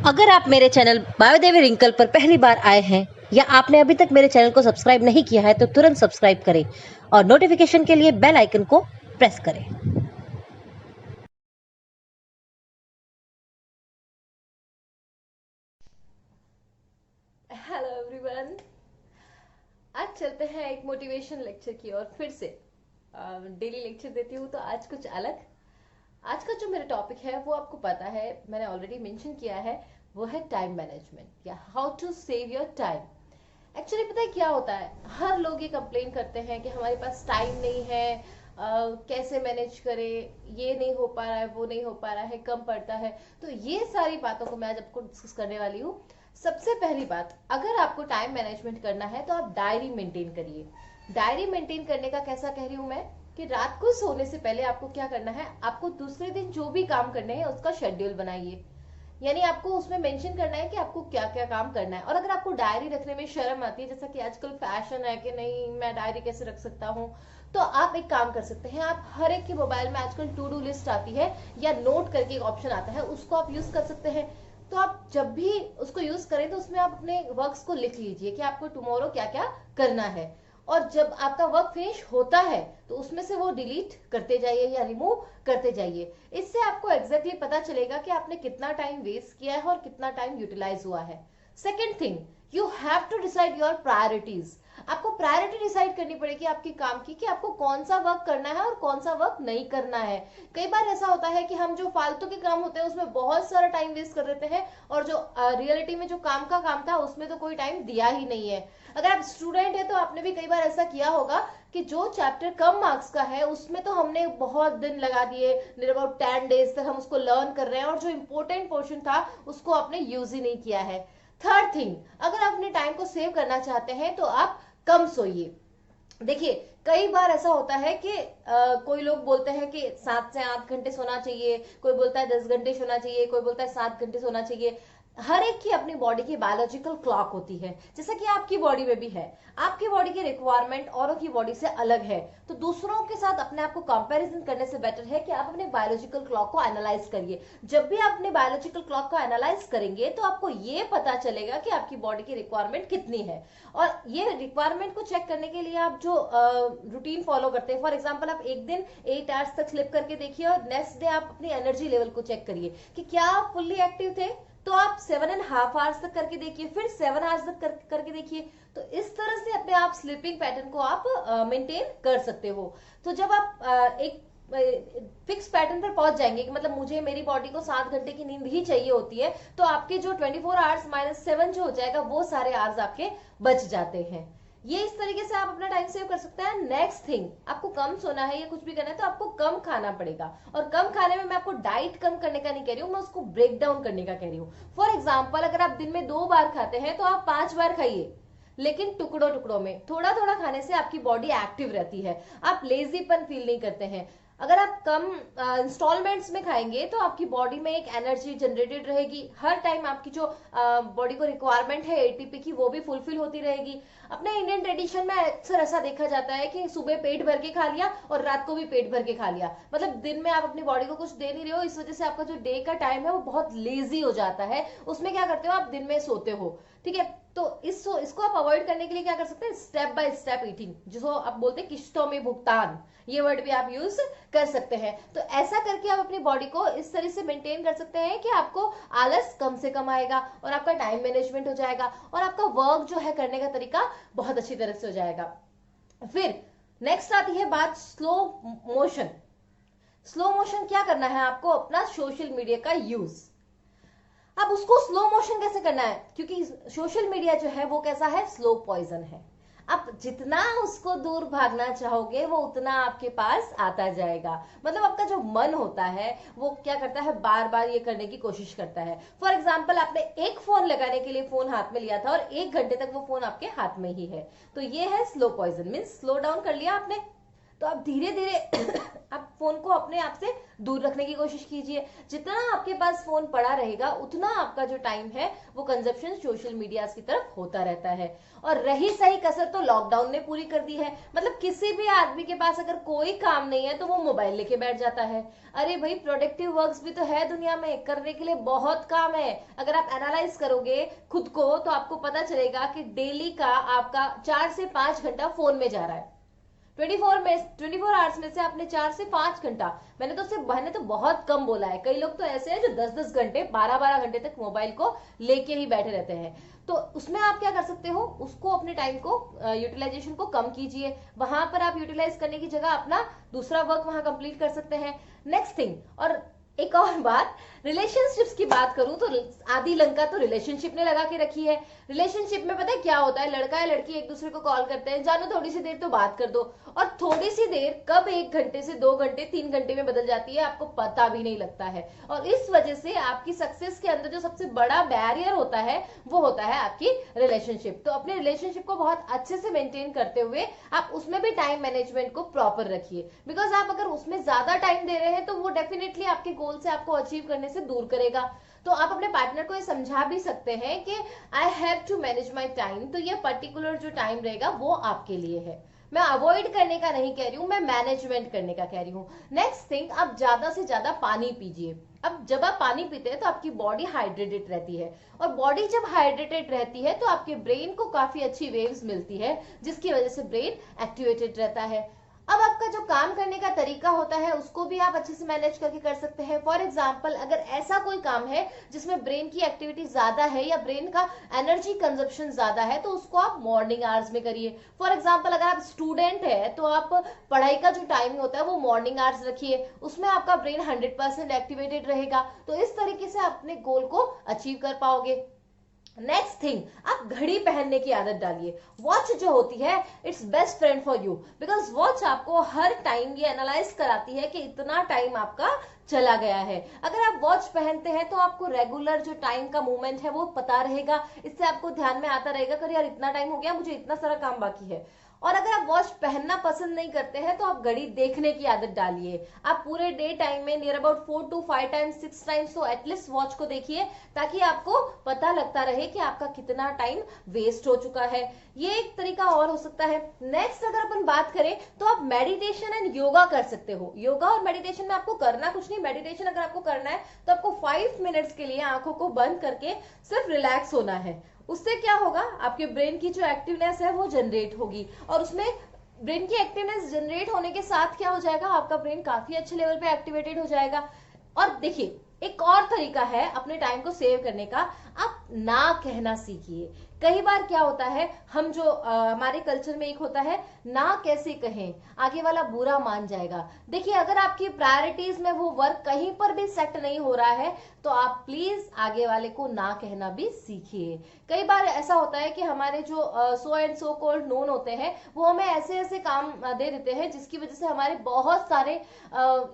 अगर आप मेरे चैनल बायोदेवी रिंकल पर पहली बार आए हैं या आपने अभी तक मेरे चैनल को सब्सक्राइब नहीं किया है तो तुरंत सब्सक्राइब करें और नोटिफिकेशन के लिए बेल आइकन को प्रेस करें। Hello everyone. आज चलते हैं एक मोटिवेशन लेक्चर की ओर फिर से। डेली लेक्चर देती हूँ तो आज कुछ अलग। आज का जो मेरा टॉपिक है वो आपको पता है, मैंने ऑलरेडी मेंशन किया है। वो है टाइम मैनेजमेंट या how to save your time. Actually पता है क्या होता है, हर लोग ये कंप्लेन करते हैं कि हमारे पास टाइम नहीं है, कैसे मैनेज करें, ये नहीं हो पा रहा है, वो नहीं हो पा रहा है, कम पड़ता है। तो ये सारी बातों को मैं आज आपको डिस्कस करने वाली हूँ। सबसे पहली बात, अगर आपको टाइम मैनेजमेंट करना है तो आप डायरी मेंटेन करिए। डायरी मेंटेन करने का कैसा कह रही हूँ मैं, कि रात को सोने से पहले आपको क्या करना है, आपको दूसरे दिन जो भी काम करने हैं उसका शेड्यूल बनाइए। यानी आपको उसमें मेंशन करना है कि आपको क्या क्या काम करना है। और अगर आपको डायरी रखने में शर्म आती है, जैसा कि आजकल फैशन है कि नहीं मैं डायरी कैसे रख सकता हूँ, तो आप एक काम कर सकते हैं। आप हर एक के मोबाइल में आजकल टू डू लिस्ट आती है या नोट करके एक ऑप्शन आता है, उसको आप यूज कर सकते हैं। तो आप जब भी उसको यूज करें तो उसमें आप अपने वर्क्स को लिख लीजिए कि आपको टुमारो क्या क्या करना है। और जब आपका वर्क फिनिश होता है तो उसमें से वो डिलीट करते जाइए या रिमूव करते जाइए। इससे आपको एग्जैक्टली पता चलेगा कि आपने कितना टाइम वेस्ट किया है और कितना टाइम यूटिलाइज हुआ है। Second thing, you have to decide your priorities. आपको प्रायोरिटी डिसाइड करनी पड़ेगी आपकी काम की, कि आपको कौन सा वर्क करना है और कौन सा वर्क नहीं करना है। कई बार ऐसा होता है कि हम जो फालतू के काम होते हैं उसमें बहुत सारा टाइम वेस्ट कर देते हैं, और जो रियलिटी में जो काम का काम था उसमें तो कोई टाइम दिया ही नहीं है। अगर आप स्टूडेंट है तो आपने भी कई बार ऐसा किया होगा कि जो चैप्टर कम मार्क्स का है उसमें तो हमने बहुत दिन लगा दिए, नियर अबाउट 10 डेज तक हम उसको लर्न कर रहे हैं, और जो इंपॉर्टेंट पोर्शन था उसको आपने यूज ही नहीं किया है। थर्ड थिंग, अगर आप अपने टाइम को सेव करना चाहते हैं तो आप कम सोइए। देखिए, कई बार ऐसा होता है कि कोई लोग बोलते हैं कि 7 से 8 घंटे सोना चाहिए, कोई बोलता है 10 घंटे सोना चाहिए, कोई बोलता है 7 घंटे सोना चाहिए। हर एक की अपनी बॉडी की बायोलॉजिकल क्लॉक होती है, जैसा कि आपकी बॉडी में भी है। आपकी बॉडी की रिक्वायरमेंट औरों की बॉडी से अलग है। तो दूसरों के साथ अपने आप को कंपैरिजन करने से बेटर है कि आप अपने बायोलॉजिकल क्लॉक को एनालाइज करिए। जब भी आप अपने बायोलॉजिकल क्लॉक को एनालाइज करेंगे तो आपको ये पता चलेगा कि आपकी बॉडी की रिक्वायरमेंट कितनी है। और ये रिक्वायरमेंट को चेक करने के लिए आप जो रूटीन फॉलो करते हैं, फॉर एग्जांपल आप एक दिन 8 आवर्स तक स्लिप करके देखिए और नेक्स्ट डे आप अपनी एनर्जी लेवल को चेक करिए कि क्या आप फुल्ली एक्टिव थे। तो आप 7.5 आवर्स तक करके देखिए, फिर 7 आवर्स तक करके देखिए। तो इस तरह से अपने आप स्लीपिंग पैटर्न को आप मेंटेन कर सकते हो। तो जब आप एक फिक्स पैटर्न पर पहुंच जाएंगे कि मतलब मुझे मेरी बॉडी को 7 घंटे की नींद ही चाहिए होती है, तो आपके जो 24 आवर्स माइनस 7 जो हो जाएगा वो सारे आवर्स आपके बच जाते हैं। ये इस तरीके से आप अपना टाइम सेव कर सकते हैं। नेक्स्ट थिंग, आपको कम सोना है या कुछ भी करना है तो आपको कम खाना पड़ेगा। और कम खाने में मैं आपको डाइट कम करने का नहीं कह रही हूँ, मैं उसको ब्रेक डाउन करने का कह रही हूँ। फॉर एग्जाम्पल, अगर आप दिन में 2 बार खाते हैं तो आप 5 बार खाइए, लेकिन टुकड़ों टुकड़ों में। थोड़ा थोड़ा खाने से आपकी बॉडी एक्टिव रहती है, आप लेजीपन फील नहीं करते हैं। अगर आप कम इंस्टॉलमेंट्स में खाएंगे तो आपकी बॉडी में एक एनर्जी जनरेटेड रहेगी, हर टाइम आपकी जो बॉडी को रिक्वायरमेंट है एटीपी की वो भी फुलफिल होती रहेगी। अपने इंडियन ट्रेडिशन में अक्सर ऐसा देखा जाता है कि सुबह पेट भर के खा लिया और रात को भी पेट भर के खा लिया, मतलब दिन में आप अपनी बॉडी को कुछ दे नहीं रहे हो, इस वजह से आपका जो डे का टाइम है वो बहुत लेजी हो जाता है। उसमें क्या करते हो, आप दिन में सोते हो। ठीक है, तो इसको आप अवॉइड करने के लिए क्या कर सकते हैं, स्टेप बाय स्टेप ईटिंग, जिसको आप बोलते हैं किश्तों में भुगतान, ये वर्ड भी आप यूज कर सकते हैं। तो ऐसा करके आप अपनी बॉडी को इस तरह से मेंटेन कर सकते हैं कि आपको आलस कम से कम आएगा और आपका टाइम मैनेजमेंट हो जाएगा और आपका वर्क जो है करने का तरीका बहुत अच्छी तरह से हो जाएगा। फिर नेक्स्ट आती है बात स्लो मोशन। स्लो मोशन क्या करना है आपको, अपना सोशल मीडिया का यूज। अब उसको स्लो मोशन कैसे करना है, क्योंकि सोशल मीडिया जो है वो कैसा है, स्लो पॉइजन है। आप जितना उसको दूर भागना चाहोगे वो उतना आपके पास आता जाएगा। मतलब आपका जो मन होता है वो क्या करता है, बार बार ये करने की कोशिश करता है। फॉर एग्जाम्पल, आपने एक फोन लगाने के लिए फोन हाथ में लिया था और 1 घंटे तक वो फोन आपके हाथ में ही है, तो ये है slow poison, means slow down कर लिया आपने। तो आप धीरे धीरे आप फोन को अपने आप से दूर रखने की कोशिश कीजिए। जितना आपके पास फोन पड़ा रहेगा उतना आपका जो टाइम है वो कंजप्शन सोशल मीडिया की तरफ होता रहता है। और रही सही कसर तो लॉकडाउन ने पूरी कर दी है। मतलब किसी भी आदमी के पास अगर कोई काम नहीं है तो वो मोबाइल लेके बैठ जाता है। अरे भाई, प्रोडक्टिव वर्क्स भी तो है दुनिया में, करने के लिए बहुत काम है। अगर आप एनालाइज करोगे खुद को तो आपको पता चलेगा कि डेली का आपका 4 से 5 घंटा फोन में जा रहा है। 24 आवर्स में से आपने 4 से 5 घंटा, मैंने तो बहुत कम बोला है। कई लोग तो ऐसे हैं जो 10-10 घंटे 12-12 घंटे तक मोबाइल को लेके ही बैठे रहते हैं। तो उसमें आप क्या कर सकते हो, उसको अपने टाइम को यूटिलाइजेशन को कम कीजिए। वहां पर आप यूटिलाइज करने की जगह अपना दूसरा वर्क वहां कंप्लीट कर सकते हैं। नेक्स्ट थिंग, और एक और बात, रिलेशनशिप्स की बात करूं तो आधी लंका तो रिलेशनशिप ने लगा के रखी है। रिलेशनशिप में पता है क्या होता है, लड़का या लड़की एक दूसरे को कॉल करते हैं, जानो थोड़ी सी देर तो बात कर दो, और थोड़ी सी देर कब 1 घंटे से 2 घंटे 3 घंटे में बदल जाती है आपको पता भी नहीं लगता है। और इस वजह से आपकी सक्सेस के अंदर जो सबसे बड़ा बैरियर होता है वो होता है आपकी रिलेशनशिप। तो अपने रिलेशनशिप को बहुत अच्छे से मेंटेन करते हुए आप उसमें भी टाइम मैनेजमेंट को प्रॉपर रखिए। बिकॉज आप अगर उसमें ज्यादा टाइम दे रहे हैं तो वो डेफिनेटली आपके गोल से आपको अचीव करने से दूर करेगा। तो आप अपने पार्टनर को ये समझा भी सकते हैं कि I have to manage my time, तो ये पर्टिकुलर जो टाइम रहेगा वो आपके लिए है। मैं अवॉइड करने का नहीं कह रही हूं, मैं मैनेजमेंट करने का कह रही हूं। नेक्स्ट थिंग, आप ज्यादा से ज्यादा पानी पीजिए। अब जब आप पानी पीते हैं तो आपकी बॉडी हाइड्रेटेड रहती है, और बॉडी जब हाइड्रेटेड रहती है तो आपके ब्रेन को काफी अच्छी वेव्स मिलती है, जिसकी वजह से ब्रेन एक्टिवेटेड रहता है। अब आपका जो काम करने का तरीका होता है उसको भी आप अच्छे से मैनेज करके कर सकते हैं। फॉर एग्जाम्पल, अगर ऐसा कोई काम है जिसमें ब्रेन की एक्टिविटी ज्यादा है या ब्रेन का एनर्जी कंजप्शन ज्यादा है तो उसको आप मॉर्निंग आवर्स में करिए। फॉर एग्जाम्पल, अगर आप स्टूडेंट है तो आप पढ़ाई का जो टाइम होता है वो मॉर्निंग आवर्स रखिए, उसमें आपका ब्रेन 100% एक्टिवेटेड रहेगा। तो इस तरीके से आप अपने गोल को अचीव कर पाओगे। नेक्स्ट थिंग, आप घड़ी पहनने की आदत डालिए। वॉच जो होती है it's best friend for you, because watch आपको हर टाइम ये एनालाइज कराती है कि इतना टाइम आपका चला गया है। अगर आप वॉच पहनते हैं तो आपको रेगुलर जो टाइम का मूवमेंट है वो पता रहेगा। इससे आपको ध्यान में आता रहेगा कि यार इतना टाइम हो गया, मुझे इतना सारा काम बाकी है। और अगर आप वॉच पहनना पसंद नहीं करते हैं तो आप घड़ी देखने की आदत डालिए। आप पूरे डे टाइम में near about 4 to 5 times 6 times तो एटलीस्ट वॉच को देखिए, ताकि आपको पता लगता रहे कि आपका कितना टाइम वेस्ट हो चुका है। ये एक तरीका और हो सकता है। नेक्स्ट, अगर अपन बात करें तो आप मेडिटेशन एंड योगा कर सकते हो। योगा और मेडिटेशन में आपको करना कुछ नहीं। मेडिटेशन अगर आपको करना है तो आपको 5 मिनट्स के लिए आंखों को बंद करके सिर्फ रिलैक्स होना है। उससे क्या होगा, आपके ब्रेन की जो एक्टिवनेस है वो जनरेट होगी, और उसमें ब्रेन की एक्टिवनेस जनरेट होने के साथ क्या हो जाएगा, आपका ब्रेन काफी अच्छे लेवल पे एक्टिवेटेड हो जाएगा। और देखिए, एक और तरीका है अपने टाइम को सेव करने का, आप ना कहना सीखिए। कई बार क्या होता है, हम जो हमारे कल्चर में एक होता है ना कैसे कहें, आगे वाला बुरा मान जाएगा। देखिए, अगर आपकी प्रायोरिटीज में वो वर्क कहीं पर भी सेट नहीं हो रहा है तो आप प्लीज आगे वाले को ना कहना भी सीखिए। कई बार ऐसा होता है कि हमारे जो so and so called known होते हैं वो हमें ऐसे ऐसे काम दे देते हैं जिसकी वजह से हमारे बहुत सारे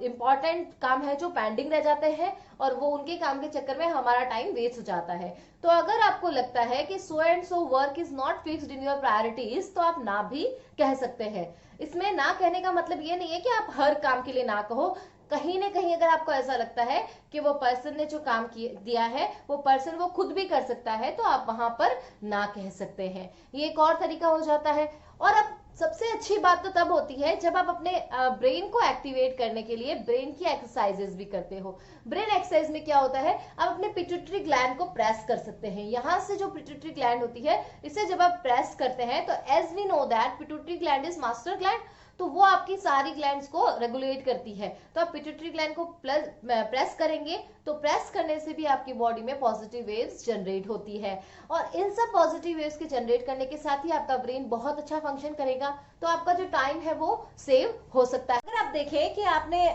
इंपॉर्टेंट काम है जो पेंडिंग रह जाते हैं, और वो उनके काम के चक्कर में हमारा टाइम वेस्ट हो जाता है। तो अगर आपको लगता है कि so and so work is not fixed in your priorities तो आप ना भी कह सकते हैं। इसमें ना कहने का मतलब ये नहीं है कि आप हर काम के लिए ना कहो। कहीं ना कहीं अगर आपको ऐसा लगता है कि वो पर्सन ने जो काम दिया है वो पर्सन वो खुद भी कर सकता है तो आप वहां पर ना कह सकते हैं। ये एक और तरीका हो जाता है। और अब सबसे अच्छी बात तो तब होती है जब आप अपने ब्रेन को एक्टिवेट करने के लिए ब्रेन की एक्सरसाइजेस भी करते हो। ब्रेन एक्सरसाइज में क्या होता है, आप अपने पिट्यूटरी ग्लैंड को प्रेस कर सकते हैं। यहाँ से जो पिट्यूटरी ग्लैंड होती है इसे जब आप प्रेस करते हैं तो as we know that pituitary gland is master gland, तो वो आपकी सारी ग्लैंड्स को रेगुलेट करती है। तो आप पिट्यूटरी ग्लैंड को प्रेस करेंगे तो प्रेस करने से भी आपकी बॉडी में पॉजिटिव वेव्स जनरेट होती है, और इन सब पॉजिटिव वेव्स के जनरेट करने के साथ ही आपका ब्रेन बहुत अच्छा फंक्शन करेगा, तो आपका जो टाइम है वो सेव हो सकता है। अगर आप देखें कि आपने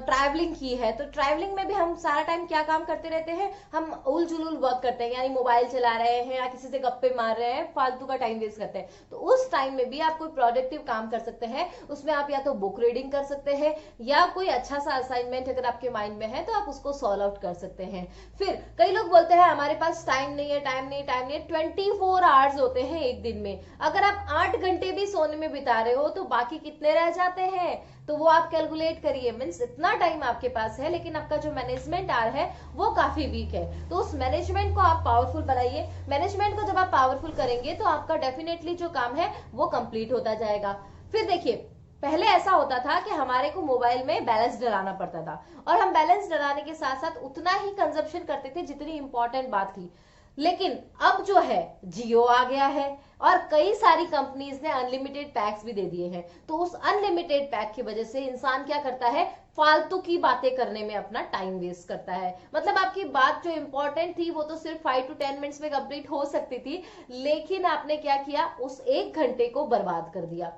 ट्रैवलिंग की है तो ट्रैवलिंग में भी हम सारा टाइम क्या काम करते रहते हैं, हम उल जुलूल वर्क करते हैं, यानी मोबाइल चला रहे हैं या किसी से गप्पे मार रहे हैं, फालतू का टाइम वेस्ट करते हैं। तो उस टाइम में भी आप कोई प्रोडक्टिव काम कर सकते हैं उसमें आप या तो बुक रीडिंग कर सकते हैं या कोई अच्छा सा असाइनमेंट अगर आपके माइंड में है तो आप उसको सॉल्व आउट कर सकते हैं। फिर कई लोग बोलते हैं हमारे पास टाइम नहीं है, टाइम नहीं, टाइम नहीं है। 24 आवर्स होते हैं एक दिन में, अगर आप 8 घंटे भी सोने में बिता रहे हो तो बाकी कितने रह जाते हैं, तो वो आप कैलकुलेट करिए। मीन्स इतना टाइम आपके पास है लेकिन आपका जो मैनेजमेंट आर है वो काफी वीक है, तो उस मैनेजमेंट को आप पावरफुल बनाइए। मैनेजमेंट को जब आप पावरफुल करेंगे तो आपका डेफिनेटली जो काम है वो कंप्लीट होता जाएगा। फिर देखिए, पहले ऐसा होता था कि हमारे को मोबाइल में बैलेंस डलाना पड़ता था और हम बैलेंस डलाने के साथ साथ उतना ही कंजप्शन करते थे जितनी इंपॉर्टेंट बात थी। लेकिन अब जो है जियो आ गया है और कई सारी कंपनीज ने अनलिमिटेड पैक्स भी दे दिए हैं, तो उस अनलिमिटेड पैक की वजह से इंसान क्या करता है, फालतू की बातें करने में अपना टाइम वेस्ट करता है। मतलब आपकी बात जो इंपॉर्टेंट थी वो तो सिर्फ 5 to 10 मिनट्स में कंप्लीट हो सकती थी, लेकिन आपने क्या किया, उस 1 घंटे को बर्बाद कर दिया।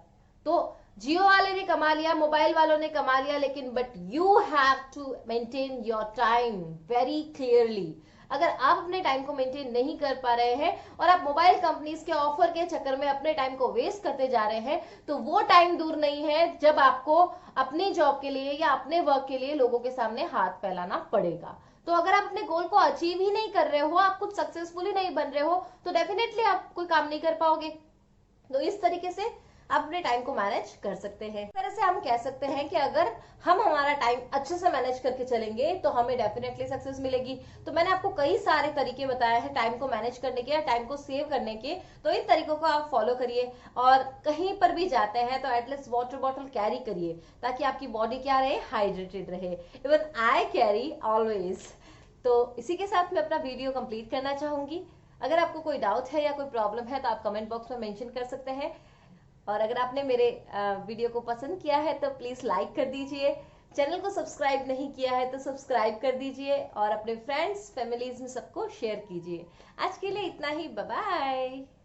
तो जियो वाले ने कमा लिया, मोबाइल वालों ने कमा लिया, लेकिन but you have to maintain your time very clearly. अगर आप अपने टाइम को मेंटेन नहीं कर पा रहे हैं और आप मोबाइल कंपनीज के ऑफर के चक्कर में अपने टाइम को वेस्ट करते जा रहे हैं, तो वो टाइम दूर नहीं है जब आपको अपनी जॉब के लिए या अपने वर्क के लिए लोगों के सामने हाथ फैलाना पड़ेगा। तो अगर आप अपने गोल को अचीव ही नहीं कर रहे हो, आप कुछ सक्सेसफुली नहीं बन रहे हो, तो डेफिनेटली आप कोई काम नहीं कर पाओगे। तो इस तरीके से आप अपने टाइम को मैनेज कर सकते हैं। इस तरह से हम कह सकते हैं कि अगर हम हमारा टाइम अच्छे से मैनेज करके चलेंगे तो हमें डेफिनेटली सक्सेस मिलेगी। तो मैंने आपको कई सारे तरीके बताए हैं टाइम को मैनेज करने के या टाइम को सेव करने के, तो इन तरीकों को आप फॉलो करिए। और कहीं पर भी जाते हैं तो एटलीस्ट वाटर बॉटल कैरी करिए ताकि आपकी बॉडी क्या रहे, हाइड्रेटेड रहे। Even I carry always. तो इसी के साथ मैं अपना वीडियो कंप्लीट करना चाहूंगी। अगर आपको कोई डाउट है या कोई प्रॉब्लम है तो आप कमेंट बॉक्स में मेंशन कर सकते हैं। और अगर आपने मेरे वीडियो को पसंद किया है तो प्लीज लाइक कर दीजिए। चैनल को सब्सक्राइब नहीं किया है तो सब्सक्राइब कर दीजिए और अपने फ्रेंड्स फैमिलीज में सबको शेयर कीजिए। आज के लिए इतना ही, बाय बाय।